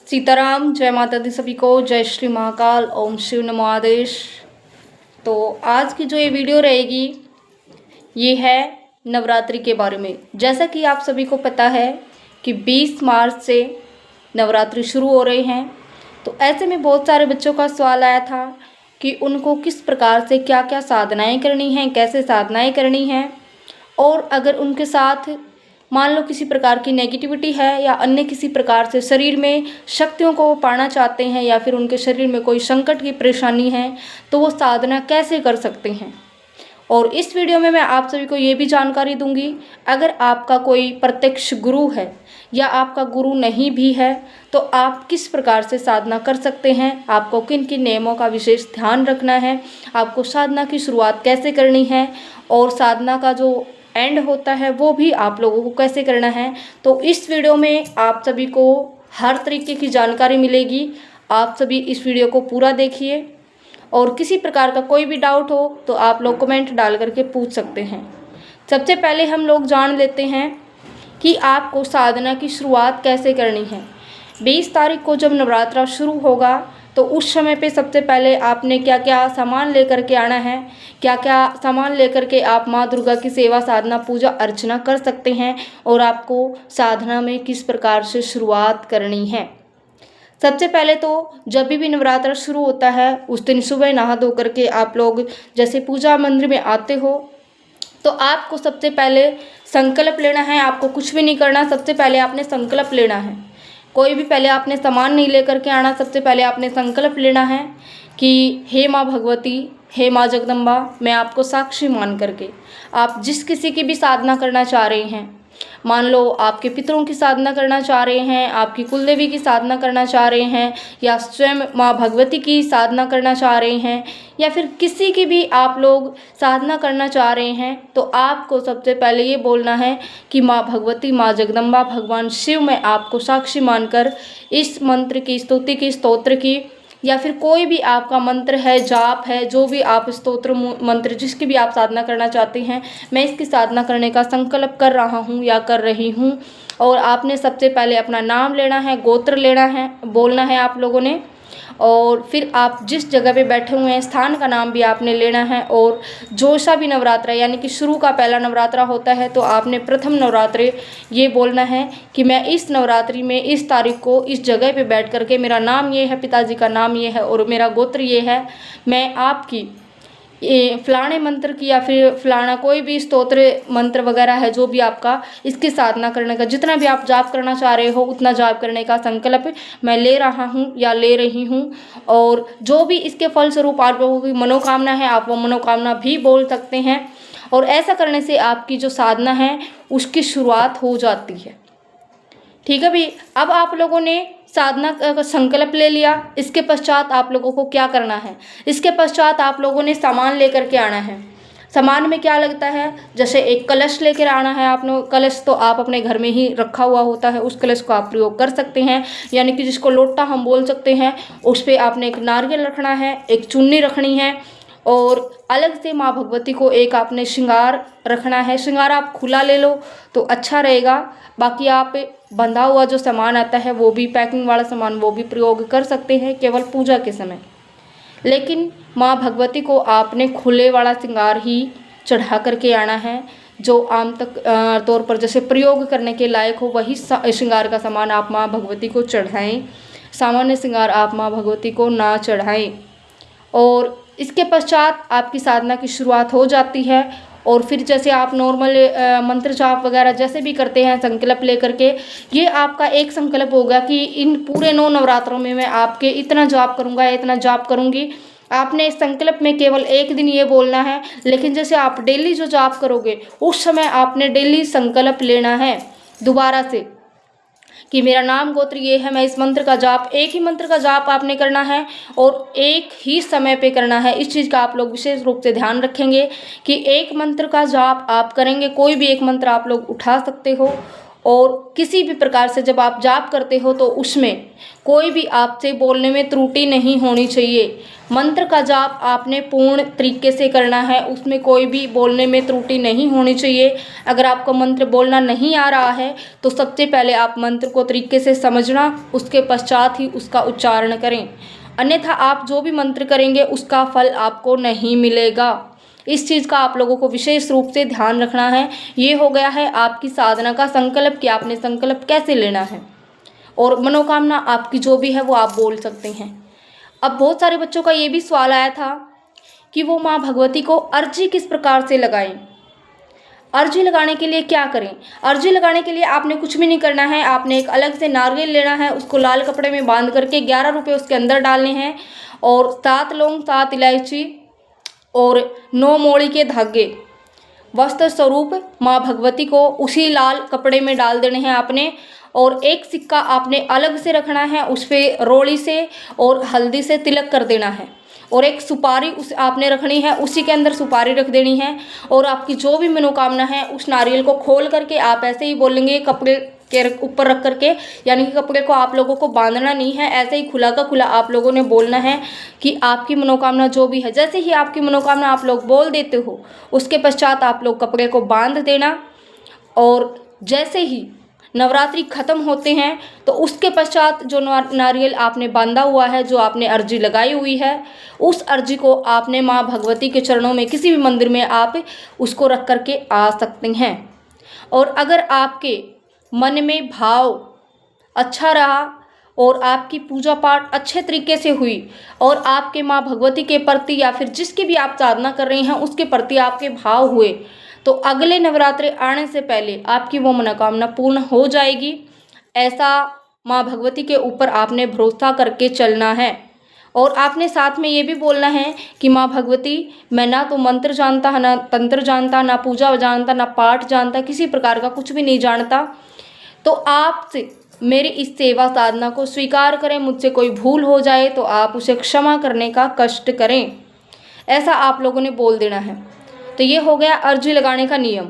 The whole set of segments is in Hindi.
सीताराम, जय माता दी सभी को, जय श्री महाकाल, ओम शिव नमो आदेश। तो आज की जो ये वीडियो रहेगी ये है नवरात्रि के बारे में। जैसा कि आप सभी को पता है कि 20 मार्च से नवरात्रि शुरू हो रहे हैं। तो ऐसे में बहुत सारे बच्चों का सवाल आया था कि उनको किस प्रकार से क्या क्या साधनाएं करनी हैं, कैसे साधनाएं करनी हैं, और अगर उनके साथ मान लो किसी प्रकार की नेगेटिविटी है या अन्य किसी प्रकार से शरीर में शक्तियों को वो पाना चाहते हैं या फिर उनके शरीर में कोई संकट की परेशानी है तो वो साधना कैसे कर सकते हैं। और इस वीडियो में मैं आप सभी को ये भी जानकारी दूंगी, अगर आपका कोई प्रत्यक्ष गुरु है या आपका गुरु नहीं भी है तो आप किस प्रकार से साधना कर सकते हैं, आपको किन किन नियमों का विशेष ध्यान रखना है, आपको साधना की शुरुआत कैसे करनी है और साधना का जो एंड होता है वो भी आप लोगों को कैसे करना है। तो इस वीडियो में आप सभी को हर तरीके की जानकारी मिलेगी। आप सभी इस वीडियो को पूरा देखिए और किसी प्रकार का कोई भी डाउट हो तो आप लोग कमेंट डाल करके पूछ सकते हैं। सबसे पहले हम लोग जान लेते हैं कि आपको साधना की शुरुआत कैसे करनी है। 20 तारीख को जब नवरात्रा शुरू होगा तो उस समय पे सबसे पहले आपने क्या क्या सामान लेकर के आना है, क्या क्या सामान लेकर के आप माँ दुर्गा की सेवा साधना पूजा अर्चना कर सकते हैं और आपको साधना में किस प्रकार से शुरुआत करनी है। सबसे पहले तो जब भी नवरात्र शुरू होता है उस दिन सुबह नहा धो करके आप लोग जैसे पूजा मंदिर में आते हो तो आपको सबसे पहले संकल्प लेना है। आपको कुछ भी नहीं करना, सबसे पहले आपने संकल्प लेना है। कोई भी पहले आपने सामान नहीं लेकर के आना, सबसे पहले आपने संकल्प लेना है कि हे माँ भगवती, हे माँ जगदम्बा, मैं आपको साक्षी मान करके आप जिस किसी की भी साधना करना चाह रहे हैं, मान लो आपके पितरों की साधना करना चाह रहे हैं, आपकी कुलदेवी की साधना करना चाह रहे हैं या स्वयं माँ भगवती की साधना करना चाह रहे हैं या फिर किसी की भी आप लोग साधना करना चाह रहे हैं, तो आपको सबसे पहले ये बोलना है कि माँ भगवती, माँ जगदम्बा, भगवान शिव, मैं आपको साक्षी मानकर इस मंत्र की, स्तुति की, स्तोत्र की या फिर कोई भी आपका मंत्र है, जाप है, जो भी आप स्तोत्र मंत्र जिसकी भी आप साधना करना चाहते हैं, मैं इसकी साधना करने का संकल्प कर रहा हूँ या कर रही हूँ। और आपने सबसे पहले अपना नाम लेना है, गोत्र लेना है, बोलना है आप लोगों ने, और फिर आप जिस जगह पे बैठे हुए हैं स्थान का नाम भी आपने लेना है। और जो सा भी नवरात्रा यानी कि शुरू का पहला नवरात्रा होता है तो आपने प्रथम नवरात्रि ये बोलना है कि मैं इस नवरात्रि में इस तारीख को इस जगह पे बैठ करके, मेरा नाम ये है, पिताजी का नाम ये है और मेरा गोत्र ये है, मैं आपकी ये फलाने मंत्र की या फिर फलाना कोई भी स्तोत्र मंत्र वगैरह है जो भी आपका, इसकी साधना करने का जितना भी आप जाप करना चाह रहे हो उतना जाप करने का संकल्प मैं ले रहा हूँ या ले रही हूँ। और जो भी इसके फलस्वरूप आप लोगों की मनोकामना है आप वो मनोकामना भी बोल सकते हैं। और ऐसा करने से आपकी जो साधना है उसकी शुरुआत हो जाती है। ठीक है भाई, अब आप लोगों ने साधना का संकल्प ले लिया। इसके पश्चात आप लोगों को क्या करना है, इसके पश्चात आप लोगों ने सामान लेकर के आना है। सामान में क्या लगता है, जैसे एक कलश लेकर आना है आपने। कलश तो आप अपने घर में ही रखा हुआ होता है, उस कलश को आप प्रयोग कर सकते हैं, यानी कि जिसको लोटा हम बोल सकते हैं। उस पर आपने एक नारियल रखना है, एक चुन्नी रखनी है और अलग से माँ भगवती को एक आपने श्रृंगार रखना है। श्रृंगार आप खुला ले लो तो अच्छा रहेगा, बाकी आप बंधा हुआ जो सामान आता है वो भी, पैकिंग वाला सामान वो भी प्रयोग कर सकते हैं केवल पूजा के समय। लेकिन माँ भगवती को आपने खुले वाला श्रृंगार ही चढ़ा करके आना है। जो आम तक तौर पर जैसे प्रयोग करने के लायक हो वही श्रृंगार का सामान आप माँ भगवती को चढ़ाएं, सामान्य श्रृंगार आप माँ भगवती को ना चढ़ाएं। और इसके पश्चात आपकी साधना की शुरुआत हो जाती है। और फिर जैसे आप नॉर्मल मंत्र जाप वगैरह जैसे भी करते हैं संकल्प लेकर के, ये आपका एक संकल्प होगा कि इन पूरे 9 नवरात्रों में मैं आपके इतना जाप करूँगा, इतना जाप करूँगी। आपने इस संकल्प में केवल एक दिन ये बोलना है, लेकिन जैसे आप डेली जो जाप करोगे उस समय आपने डेली संकल्प लेना है दोबारा से कि मेरा नाम गोत्र ये है, मैं इस मंत्र का जाप, एक ही मंत्र का जाप आपने करना है और एक ही समय पे करना है। इस चीज़ का आप लोग विशेष रूप से ध्यान रखेंगे कि एक मंत्र का जाप आप करेंगे, कोई भी एक मंत्र आप लोग उठा सकते हो और किसी भी प्रकार से जब आप जाप करते हो तो उसमें कोई भी आपसे बोलने में त्रुटि नहीं होनी चाहिए। मंत्र का जाप आपने पूर्ण तरीके से करना है, उसमें कोई भी बोलने में त्रुटि नहीं होनी चाहिए। अगर आपको मंत्र बोलना नहीं आ रहा है तो सबसे पहले आप मंत्र को तरीके से समझना, उसके पश्चात ही उसका उच्चारण करें, अन्यथा आप जो भी मंत्र करेंगे उसका फल आपको नहीं मिलेगा। इस चीज़ का आप लोगों को विशेष रूप से ध्यान रखना है। ये हो गया है आपकी साधना का संकल्प कि आपने संकल्प कैसे लेना है, और मनोकामना आपकी जो भी है वो आप बोल सकते हैं। अब बहुत सारे बच्चों का ये भी सवाल आया था कि वो माँ भगवती को अर्जी किस प्रकार से लगाएं। अर्जी लगाने के लिए क्या करें? अर्जी लगाने के लिए आपने कुछ भी नहीं करना है। आपने एक अलग से नारियल लेना है, उसको लाल कपड़े में बांध करके 11 रुपये उसके अंदर डालने हैं, और 7 लौंग, 7 इलायची और 9 मोड़ी के धागे वस्त्र स्वरूप माँ भगवती को उसी लाल कपड़े में डाल देने हैं आपने। और एक सिक्का आपने अलग से रखना है, उस पर रोली से और हल्दी से तिलक कर देना है, और एक सुपारी उस आपने रखनी है, उसी के अंदर सुपारी रख देनी है। और आपकी जो भी मनोकामना है उस नारियल को खोल करके आप ऐसे ही बोलेंगे, कपड़े के ऊपर रख करके, यानी कि कपड़े को आप लोगों को बांधना नहीं है, ऐसे ही खुला का खुला आप लोगों ने बोलना है कि आपकी मनोकामना जो भी है। जैसे ही आपकी मनोकामना आप लोग बोल देते हो उसके पश्चात आप लोग कपड़े को बांध देना, और जैसे ही नवरात्रि खत्म होते हैं तो उसके पश्चात जो नारियल आपने बांधा हुआ है, जो आपने अर्जी लगाई हुई है, उस अर्जी को आपने माँ भगवती के चरणों में किसी भी मंदिर में आप उसको रख करके आ सकते हैं। और अगर आपके मन में भाव अच्छा रहा और आपकी पूजा पाठ अच्छे तरीके से हुई और आपके माँ भगवती के प्रति या फिर जिसकी भी आप साधना कर रही हैं उसके प्रति आपके भाव हुए, तो अगले नवरात्रि आने से पहले आपकी वो मनोकामना पूर्ण हो जाएगी। ऐसा माँ भगवती के ऊपर आपने भरोसा करके चलना है। और आपने साथ में ये भी बोलना है कि माँ भगवती, मैं ना तो मंत्र जानता, ना तंत्र जानता, ना पूजा जानता, ना पाठ जानता, किसी प्रकार का कुछ भी नहीं जानता, तो आपसे मेरी इस सेवा साधना को स्वीकार करें। मुझसे कोई भूल हो जाए तो आप उसे क्षमा करने का कष्ट करें, ऐसा आप लोगों ने बोल देना है। तो ये हो गया अर्जी लगाने का नियम।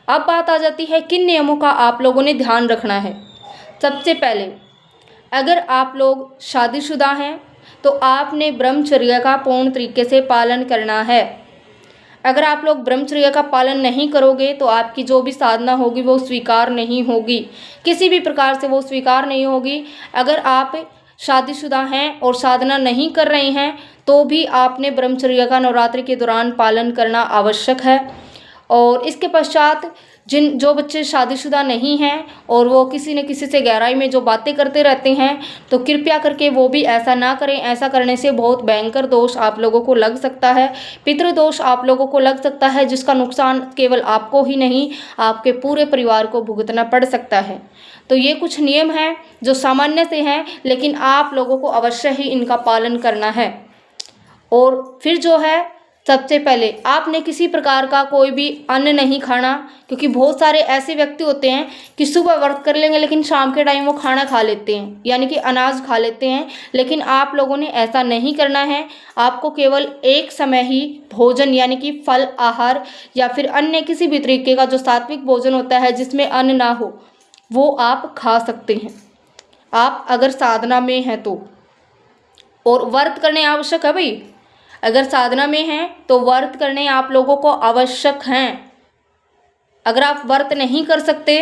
अब बात आ जाती है किन नियमों का आप लोगों ने ध्यान रखना है। सबसे पहले, अगर आप लोग शादीशुदा हैं तो आपने ब्रह्मचर्य का पूर्ण तरीके से पालन करना है। अगर आप लोग ब्रह्मचर्य का पालन नहीं करोगे तो आपकी जो भी साधना होगी वो स्वीकार नहीं होगी, किसी भी प्रकार से वो स्वीकार नहीं होगी। अगर आप शादीशुदा हैं और साधना नहीं कर रहे हैं तो भी आपने ब्रह्मचर्य का नवरात्रि के दौरान पालन करना आवश्यक है। और इसके पश्चात जो बच्चे शादीशुदा नहीं हैं और वो किसी न किसी से गहराई में जो बातें करते रहते हैं, तो कृपया करके वो भी ऐसा ना करें। ऐसा करने से बहुत भयंकर दोष आप लोगों को लग सकता है, पितृदोष आप लोगों को लग सकता है, जिसका नुकसान केवल आपको ही नहीं आपके पूरे परिवार को भुगतना पड़ सकता है। तो ये कुछ नियम हैं जो सामान्य से हैं, लेकिन आप लोगों को अवश्य ही इनका पालन करना है। और फिर जो है, सबसे पहले आपने किसी प्रकार का कोई भी अन्न नहीं खाना, क्योंकि बहुत सारे ऐसे व्यक्ति होते हैं कि सुबह व्रत कर लेंगे लेकिन शाम के टाइम वो खाना खा लेते हैं, यानी कि अनाज खा लेते हैं। लेकिन आप लोगों ने ऐसा नहीं करना है। आपको केवल एक समय ही भोजन, यानी कि फल आहार या फिर अन्य किसी भी तरीके का जो सात्विक भोजन होता है जिसमें अन्न ना हो, वो आप खा सकते हैं, आप अगर साधना में हैं तो। और व्रत करने आवश्यक है भाई, अगर साधना में हैं तो व्रत करने आप लोगों को आवश्यक हैं। अगर आप व्रत नहीं कर सकते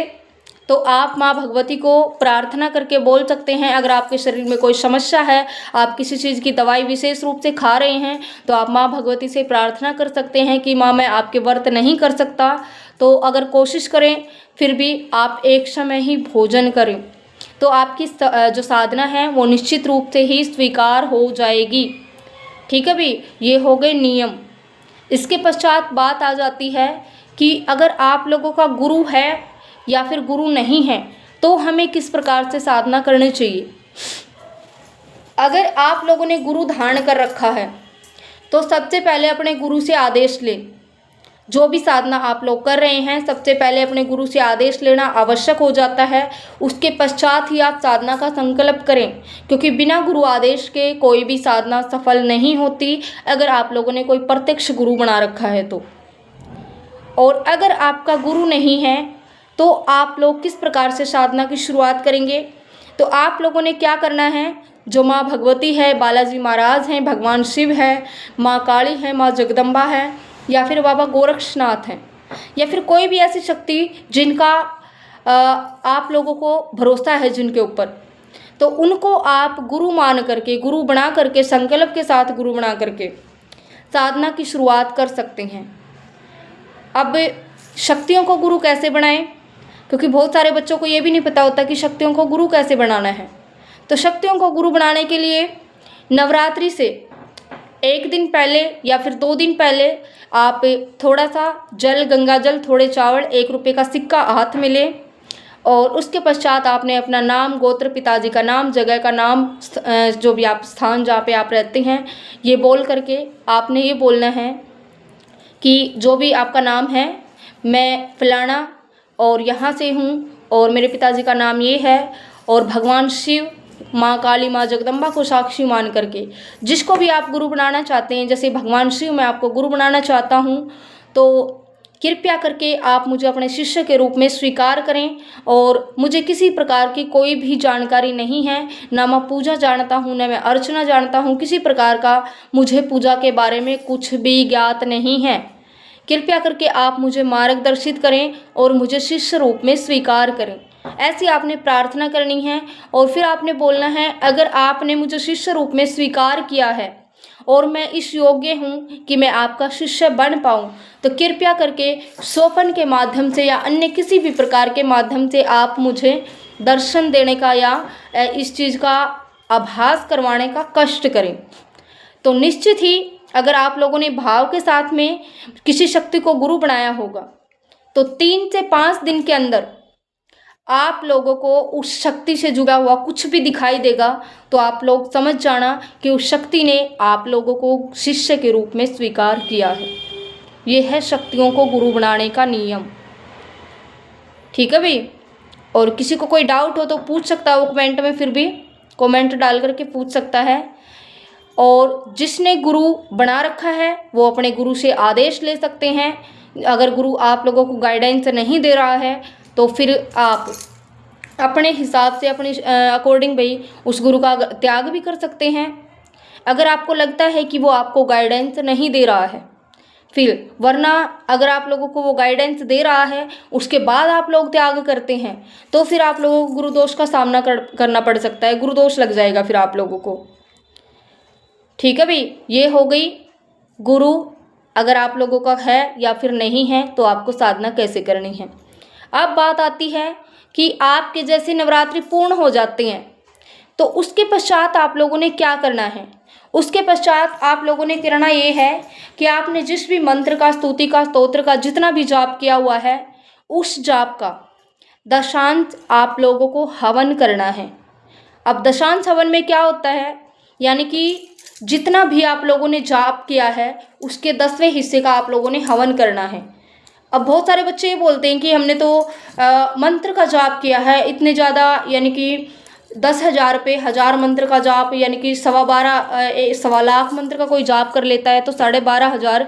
तो आप माँ भगवती को प्रार्थना करके बोल सकते हैं। अगर आपके शरीर में कोई समस्या है, आप किसी चीज़ की दवाई विशेष रूप से खा रहे हैं, तो आप माँ भगवती से प्रार्थना कर सकते हैं कि माँ मैं आपके व्रत नहीं कर सकता, तो अगर कोशिश करें फिर भी आप एक समय ही भोजन करें, तो आपकी जो साधना है वो निश्चित रूप से ही स्वीकार हो जाएगी। ठीक है भाई, ये हो गए नियम। इसके पश्चात बात आ जाती है कि अगर आप लोगों का गुरु है या फिर गुरु नहीं है तो हमें किस प्रकार से साधना करनी चाहिए। अगर आप लोगों ने गुरु धारण कर रखा है तो सबसे पहले अपने गुरु से आदेश लें। जो भी साधना आप लोग कर रहे हैं, सबसे पहले अपने गुरु से आदेश लेना आवश्यक हो जाता है। उसके पश्चात ही आप साधना का संकल्प करें, क्योंकि बिना गुरु आदेश के कोई भी साधना सफल नहीं होती, अगर आप लोगों ने कोई प्रत्यक्ष गुरु बना रखा है तो। और अगर आपका गुरु नहीं है तो आप लोग किस प्रकार से साधना की शुरुआत करेंगे। तो आप लोगों ने क्या करना है, जो माँ भगवती है, बालाजी महाराज हैं, भगवान शिव है, माँ काली है, माँ जगदम्बा है, या फिर बाबा गोरक्षनाथ हैं, या फिर कोई भी ऐसी शक्ति जिनका आप लोगों को भरोसा है जिनके ऊपर, तो उनको आप गुरु मान करके, गुरु बना करके, संकल्प के साथ गुरु बना करके साधना की शुरुआत कर सकते हैं। अब शक्तियों को गुरु कैसे बनाएं, क्योंकि बहुत सारे बच्चों को ये भी नहीं पता होता कि शक्तियों को गुरु कैसे बनाना है। तो शक्तियों को गुरु बनाने के लिए नवरात्रि से 1 दिन पहले या फिर 2 दिन पहले आप थोड़ा सा जल, गंगा जल, थोड़े चावल, 1 रुपये का सिक्का हाथ में लें, और उसके पश्चात आपने अपना नाम, गोत्र, पिताजी का नाम, जगह का नाम, जो भी आप स्थान जहाँ पे आप रहते हैं, ये बोल करके आपने ये बोलना है कि जो भी आपका नाम है, मैं फलाना और यहाँ से हूँ, और मेरे पिताजी का नाम ये है, और भगवान शिव, माँ काली, माँ जगदम्बा को साक्षी मान करके जिसको भी आप गुरु बनाना चाहते हैं, जैसे भगवान शिव मैं आपको गुरु बनाना चाहता हूँ, तो कृपया करके आप मुझे अपने शिष्य के रूप में स्वीकार करें, और मुझे किसी प्रकार की कोई भी जानकारी नहीं है, ना मैं पूजा जानता हूँ, ना मैं अर्चना जानता हूँ, किसी प्रकार का मुझे पूजा के बारे में कुछ भी ज्ञात नहीं है। कृपया करके आप मुझे मार्गदर्शित करें और मुझे शिष्य रूप में स्वीकार करें। ऐसी आपने प्रार्थना करनी है, और फिर आपने बोलना है, अगर आपने मुझे शिष्य रूप में स्वीकार किया है और मैं इस योग्य हूँ कि मैं आपका शिष्य बन पाऊँ, तो कृपया करके सोपन के माध्यम से या अन्य किसी भी प्रकार के माध्यम से आप मुझे दर्शन देने का या इस चीज़ का आभास करवाने का कष्ट करें। तो निश्चित ही अगर आप लोगों ने भाव के साथ में किसी शक्ति को गुरु बनाया होगा, तो 3 से 5 दिन के अंदर आप लोगों को उस शक्ति से जुड़ा हुआ कुछ भी दिखाई देगा, तो आप लोग समझ जाना कि उस शक्ति ने आप लोगों को शिष्य के रूप में स्वीकार किया है। ये है शक्तियों को गुरु बनाने का नियम। ठीक है भाई। और किसी को कोई डाउट हो तो पूछ सकता है वो कमेंट में, फिर भी कमेंट डाल करके पूछ सकता है। और जिसने गुरु बना रखा है वो अपने गुरु से आदेश ले सकते हैं। अगर गुरु आप लोगों को गाइडेंस नहीं दे रहा है तो फिर आप अपने हिसाब से, अपने अकॉर्डिंग भाई उस गुरु का त्याग भी कर सकते हैं। अगर आपको लगता है कि वो आपको गाइडेंस नहीं दे रहा है फिर, वरना अगर आप लोगों को वो गाइडेंस दे रहा है उसके बाद आप लोग त्याग करते हैं, तो फिर आप लोगों को गुरुदोष का सामना करना पड़ सकता है, गुरुदोष लग जाएगा फिर आप लोगों को। ठीक है भाई। ये हो गई गुरु अगर आप लोगों का है या फिर नहीं है तो आपको साधना कैसे करनी है। अब बात आती है कि आपके जैसे नवरात्रि पूर्ण हो जाते हैं तो उसके पश्चात आप लोगों ने क्या करना है। उसके पश्चात आप लोगों ने करना ये है कि आपने जिस भी मंत्र का, स्तुति का, स्तोत्र का जितना भी जाप किया हुआ है उस जाप का दशांश आप लोगों को हवन करना है। अब दशांश हवन में क्या होता है, यानी कि जितना भी आप लोगों ने जाप किया है उसके 10वें हिस्से का आप लोगों ने हवन करना है। अब बहुत सारे बच्चे ये बोलते हैं कि हमने तो मंत्र का जाप किया है इतने ज़्यादा, यानी कि 10,000 पे 1000 मंत्र का जाप, यानी कि 12.25 लाख मंत्र का कोई जाप कर लेता है तो 12,500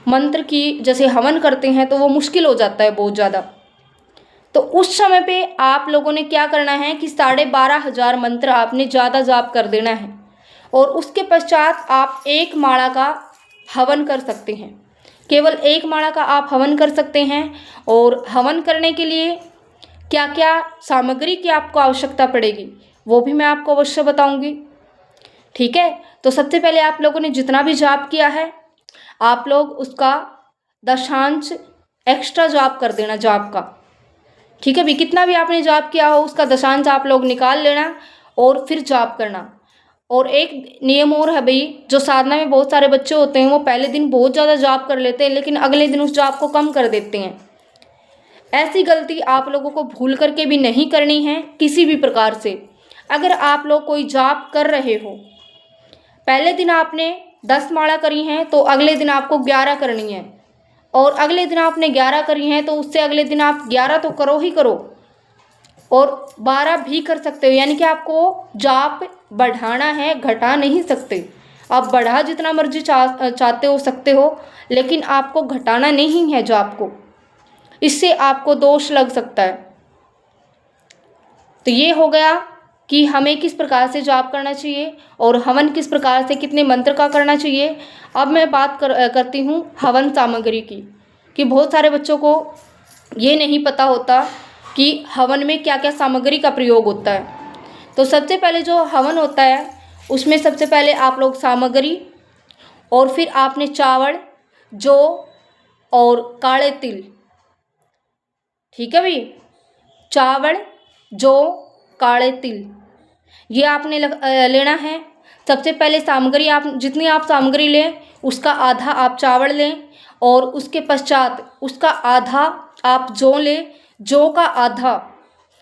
मंत्र की जैसे हवन करते हैं तो वो मुश्किल हो जाता है बहुत ज़्यादा। तो उस समय पे आप लोगों ने क्या करना है कि 12,500 मंत्र आपने ज़्यादा जाप कर देना है, और उसके पश्चात आप 1 माला का हवन कर सकते हैं। केवल 1 माला का आप हवन कर सकते हैं। और हवन करने के लिए क्या क्या सामग्री की आपको आवश्यकता पड़ेगी वो भी मैं आपको अवश्य बताऊंगी। ठीक है। तो सबसे पहले आप लोगों ने जितना भी जाप किया है आप लोग उसका दशांश एक्स्ट्रा जाप कर देना जाप का। ठीक है भी, कितना भी आपने जाप किया हो उसका दशांश आप लोग निकाल लेना और फिर जाप करना। और एक नियम और है भाई, जो साधना में बहुत सारे बच्चे होते हैं वो पहले दिन बहुत ज़्यादा जाप कर लेते हैं लेकिन अगले दिन उस जाप को कम कर देते हैं। ऐसी गलती आप लोगों को भूल करके भी नहीं करनी है किसी भी प्रकार से। अगर आप लोग कोई जाप कर रहे हो, पहले दिन आपने 10 माला करी हैं तो अगले दिन आपको 11 करनी है, और अगले दिन आपने 11 करी हैं तो उससे अगले दिन आप 11 तो करो ही करो, और 12 भी कर सकते हो। यानी कि आपको जाप बढ़ाना है, घटा नहीं सकते। आप बढ़ा जितना मर्जी चाहते हो सकते हो, लेकिन आपको घटाना नहीं है जाप को। इससे आपको दोष लग सकता है। तो ये हो गया कि हमें किस प्रकार से जाप करना चाहिए और हवन किस प्रकार से कितने मंत्र का करना चाहिए। अब मैं बात करती हूँ हवन सामग्री की, कि बहुत सारे बच्चों को ये नहीं पता होता कि हवन में क्या क्या सामग्री का प्रयोग होता है। तो सबसे पहले जो हवन होता है उसमें सबसे पहले आप लोग सामग्री और फिर आपने चावल, जौ और काले तिल, ठीक है भाई, चावल, जौ, काले तिल, ये आपने लेना है। सबसे पहले सामग्री आप जितनी आप सामग्री लें उसका आधा आप चावल लें और उसके पश्चात उसका आधा आप जौ लें, जौ का आधा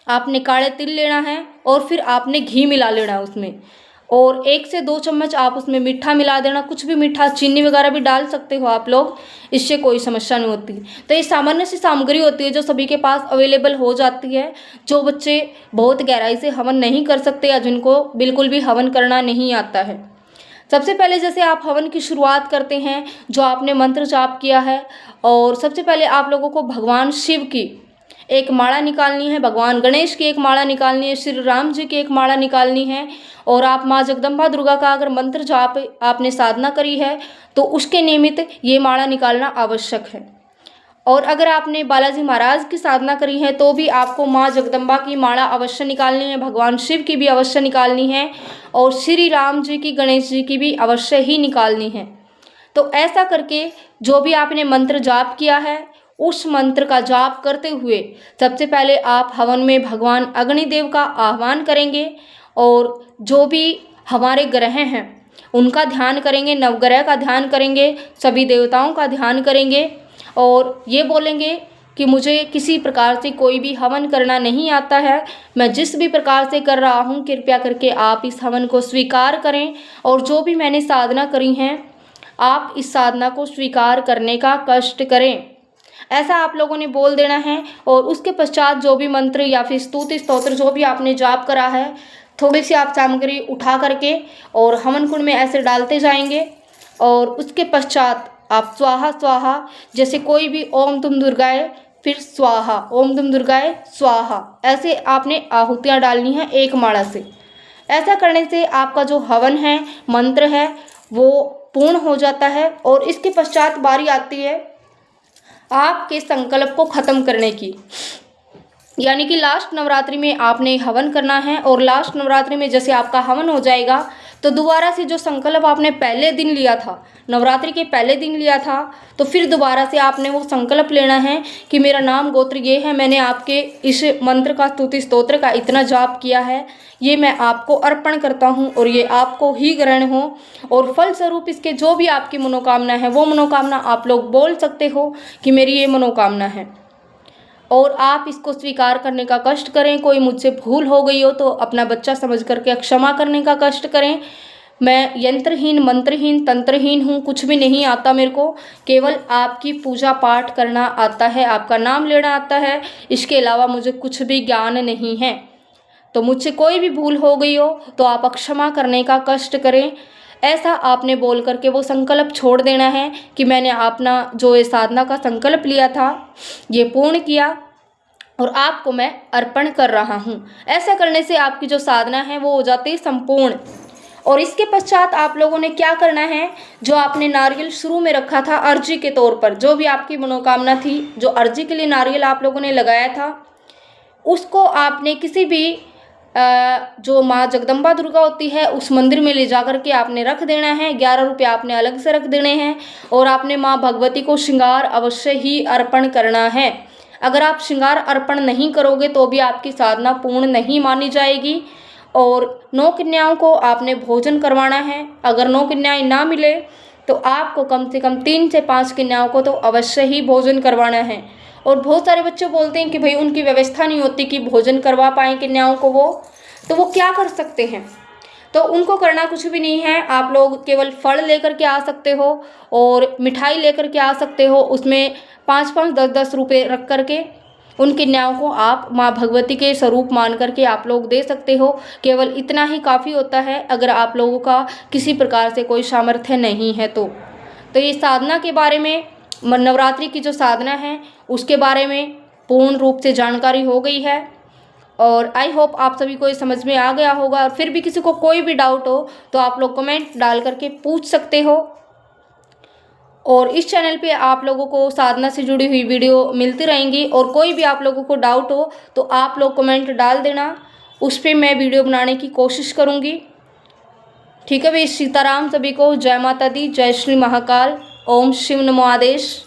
आपने काले तिल लेना है और फिर आपने घी मिला लेना है उसमें, और 1 से 2 चम्मच आप उसमें मीठा मिला देना। कुछ भी मीठा, चीनी वगैरह भी डाल सकते हो आप लोग, इससे कोई समस्या नहीं होती। तो ये सामान्य सी सामग्री होती है जो सभी के पास अवेलेबल हो जाती है। जो बच्चे बहुत गहराई से हवन नहीं कर सकते या जिनको बिल्कुल भी हवन करना नहीं आता है, सबसे पहले जैसे आप हवन की शुरुआत करते हैं, जो आपने मंत्र जाप किया है, और सबसे पहले आप लोगों को भगवान शिव की एक माला निकालनी है, भगवान गणेश की एक माला निकालनी है, श्री राम जी की एक माला निकालनी है, और आप माँ जगदम्बा दुर्गा का अगर मंत्र जाप आपने साधना करी है तो उसके निमित्त ये माला निकालना आवश्यक है। और अगर आपने बालाजी महाराज की साधना करी है तो भी आपको माँ जगदम्बा की माला अवश्य निकालनी है, भगवान शिव की भी अवश्य निकालनी है, और श्री राम जी की, गणेश जी की भी अवश्य ही निकालनी है। तो ऐसा करके जो भी आपने मंत्र जाप किया है उस मंत्र का जाप करते हुए सबसे पहले आप हवन में भगवान अग्निदेव का आह्वान करेंगे, और जो भी हमारे ग्रह हैं उनका ध्यान करेंगे, नवग्रह का ध्यान करेंगे, सभी देवताओं का ध्यान करेंगे, और ये बोलेंगे कि मुझे किसी प्रकार से कोई भी हवन करना नहीं आता है, मैं जिस भी प्रकार से कर रहा हूँ कृपया करके आप इस हवन को स्वीकार करें, और जो भी मैंने साधना करी हैं आप इस साधना को स्वीकार करने का कष्ट करें, ऐसा आप लोगों ने बोल देना है। और उसके पश्चात जो भी मंत्र या फिर स्तुति स्तोत्र जो भी आपने जाप करा है, थोड़ी सी आप सामग्री उठा करके और हवन कुंड में ऐसे डालते जाएंगे, और उसके पश्चात आप स्वाहा स्वाहा, जैसे कोई भी ओम तुम दुर्गाए, फिर स्वाहा, ओम तुम दुर्गाए स्वाहा, ऐसे आपने आहुतियाँ डालनी है एक माला से। ऐसा करने से आपका जो हवन है, मंत्र है, वो पूर्ण हो जाता है। और इसके पश्चात बारी आती है आपके संकल्प को ख़त्म करने की, यानी कि लास्ट नवरात्रि में आपने हवन करना है, और लास्ट नवरात्रि में जैसे आपका हवन हो जाएगा तो दोबारा से जो संकल्प आपने पहले दिन लिया था, नवरात्रि के पहले दिन लिया था, तो फिर दोबारा से आपने वो संकल्प लेना है कि मेरा नाम गोत्र ये है, मैंने आपके इस मंत्र का, स्तुति स्तोत्र का इतना जाप किया है, ये मैं आपको अर्पण करता हूँ और ये आपको ही ग्रहण हो, और फल स्वरूप इसके जो भी आपकी मनोकामना है वो मनोकामना आप लोग बोल सकते हो कि मेरी ये मनोकामना है, और आप इसको स्वीकार करने का कष्ट करें। कोई मुझसे भूल हो गई हो तो अपना बच्चा समझ करके क्षमा करने का कष्ट करें। मैं यंत्रहीन, मंत्रहीन, तंत्रहीन हूँ, कुछ भी नहीं आता मेरे को, केवल आपकी पूजा पाठ करना आता है, आपका नाम लेना आता है, इसके अलावा मुझे कुछ भी ज्ञान नहीं है। तो मुझसे कोई भी भूल हो गई हो तो आप क्षमा करने का कष्ट करें, ऐसा आपने बोल करके वो संकल्प छोड़ देना है कि मैंने अपना जो ये साधना का संकल्प लिया था ये पूर्ण किया और आपको मैं अर्पण कर रहा हूँ। ऐसा करने से आपकी जो साधना है वो हो जाती है संपूर्ण। और इसके पश्चात आप लोगों ने क्या करना है, जो आपने नारियल शुरू में रखा था अर्जी के तौर पर, जो भी आपकी मनोकामना थी, जो अर्जी के लिए नारियल आप लोगों ने लगाया था, उसको आपने किसी भी जो माँ जगदम्बा दुर्गा होती है उस मंदिर में ले जा कर के आपने रख देना है। 11 रुपये आपने अलग से रख देने हैं, और आपने माँ भगवती को श्रृंगार अवश्य ही अर्पण करना है। अगर आप श्रृंगार अर्पण नहीं करोगे तो भी आपकी साधना पूर्ण नहीं मानी जाएगी। और 9 कन्याओं को आपने भोजन करवाना है। अगर 9 कन्याएँ ना मिले तो आपको कम से कम 3 से 5 कन्याओं को तो अवश्य ही भोजन करवाना है। और बहुत सारे बच्चे बोलते हैं कि भाई उनकी व्यवस्था नहीं होती कि भोजन करवा पाएँ कन्याओं को, वो क्या कर सकते हैं? तो उनको करना कुछ भी नहीं है, आप लोग केवल फल लेकर के आ सकते हो और मिठाई लेकर के आ सकते हो। उसमें 5-5, 10-10 रुपये रख करके उन कन्याओं को आप माँ भगवती के स्वरूप मान करके आप लोग दे सकते हो। केवल इतना ही काफ़ी होता है अगर आप लोगों का किसी प्रकार से कोई सामर्थ्य नहीं है तो ये साधना के बारे में नवरात्रि की जो साधना है उसके बारे में पूर्ण रूप से जानकारी हो गई है। और आई होप आप सभी को ये समझ में आ गया होगा। और फिर भी किसी को कोई भी डाउट हो तो आप लोग कमेंट डाल करके पूछ सकते हो। और इस चैनल पे आप लोगों को साधना से जुड़ी हुई वीडियो मिलती रहेंगी। और कोई भी आप लोगों को डाउट हो तो आप लोग कमेंट डाल देना, उस पर मैं वीडियो बनाने की कोशिश करूँगी। ठीक है भाई, सीताराम सभी को। जय माता दी, जय श्री महाकाल, ओम शिव नमो आदेश।